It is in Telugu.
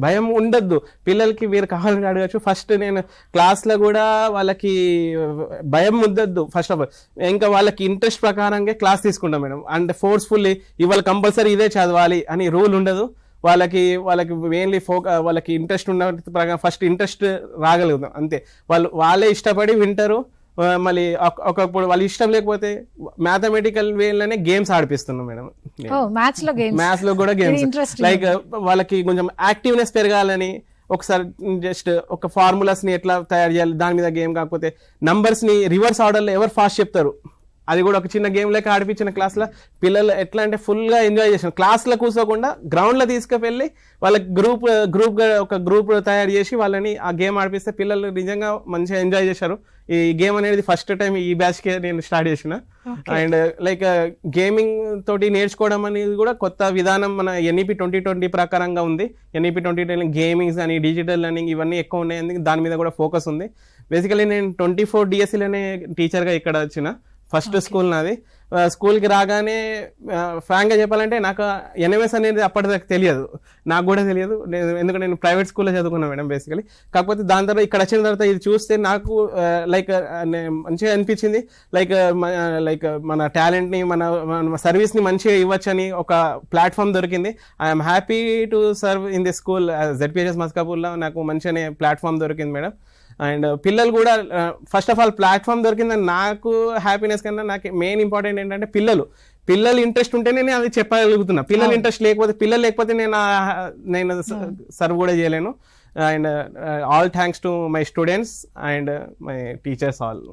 భయం ఉండద్దు పిల్లలకి, మీరు కావాలని అడగచ్చు. ఫస్ట్ నేను క్లాస్లో కూడా వాళ్ళకి భయం ఉండద్దు ఫస్ట్ ఆఫ్ ఆల్. ఇంకా వాళ్ళకి ఇంట్రెస్ట్ ప్రకారంగా క్లాస్ తీసుకుంటాం మేడం. అండ్ ఫోర్స్ఫుల్లీ ఇవాళ కంపల్సరీ ఇదే చదవాలి అని రూల్ ఉండదు. వాళ్ళకి మెయిన్లీ వాళ్ళకి ఇంట్రెస్ట్ ఉన్న ప్రకారం ఫస్ట్ ఇంట్రెస్ట్ రాగలుగుతాం అంతే. వాళ్ళే ఇష్టపడి వింటారు. మళ్ళీ ఒకప్పుడు వాళ్ళు ఇష్టం లేకపోతే మ్యాథమెటికల్ వేలోనే గేమ్స్ ఆడిపిస్తున్నాం మేడం. మ్యాథ్స్ లో కూడా గేమ్స్, లైక్ వాళ్ళకి కొంచెం యాక్టివ్నెస్ పెరగాలని ఒకసారి జస్ట్ ఒక ఫార్ములాస్ ని ఎట్లా తయారు చేయాలి దాని మీద గేమ్, కాకపోతే నంబర్స్ ని రివర్స్ ఆర్డర్ లో ఎవరు ఫాస్ట్ చెప్తారు అది కూడా ఒక చిన్న గేమ్ లెక్క ఆడిపించిన క్లాస్లో పిల్లలు ఎట్లా అంటే ఫుల్గా ఎంజాయ్ చేసారు. క్లాస్లో కూర్చోకుండా గ్రౌండ్లో తీసుకువెళ్ళి వాళ్ళకి గ్రూప్ తయారు చేసి వాళ్ళని ఆ గేమ్ ఆడిపిస్తే పిల్లలు నిజంగా మంచిగా ఎంజాయ్ చేశారు. ఈ గేమ్ అనేది ఫస్ట్ టైం ఈ బ్యాచ్కే నేను స్టార్ట్ చేసిన. అండ్ లైక్ గేమింగ్ తోటి నేర్చుకోవడం అనేది కూడా కొత్త విధానం మన NEP 2020 ప్రకారంగా ఉంది. NEP 2020 గేమింగ్స్ అని డిజిటల్ లెర్నింగ్ ఇవన్నీ ఎక్కువ ఉన్నాయి, దాని మీద కూడా ఫోకస్ ఉంది. బేసికలీ నేను 24 DSEలోనే టీచర్గా ఇక్కడ వచ్చిన. ఫస్ట్ స్కూల్ నాది. స్కూల్కి రాగానే ఫ్రాంక్గా చెప్పాలంటే నాకు NMS అనేది అప్పటిదాకా తెలియదు, నాకు కూడా తెలియదు. ఎందుకంటే నేను ప్రైవేట్ స్కూల్లో చదువుకున్నాను మేడం బేసికలీ. కాకపోతే దాని తర్వాత ఇక్కడ వచ్చిన తర్వాత ఇది చూస్తే నాకు లైక్ మంచిగా అనిపించింది. లైక్ మన టాలెంట్ని మన సర్వీస్ని మంచిగా ఇవ్వచ్చని ఒక ప్లాట్ఫామ్ దొరికింది. I'm happy to serve in the school ZPHS మస్కాపూర్లో. నాకు మంచిగానే ప్లాట్ఫామ్ దొరికింది మేడం. అండ్ పిల్లలు కూడా ఫస్ట్ ఆఫ్ ఆల్ ప్లాట్ఫామ్ దొరికిందని నాకు హ్యాపీనెస్ కన్నా నాకు మెయిన్ ఇంపార్టెంట్ ఏంటంటే పిల్లలు ఇంట్రెస్ట్ ఉంటేనే నేను అది చెప్పగలుగుతున్నా. పిల్లలు ఇంట్రెస్ట్ లేకపోతే నేను సర్వ్ కూడా చేయలేను. And all thanks to my students and my teachers all.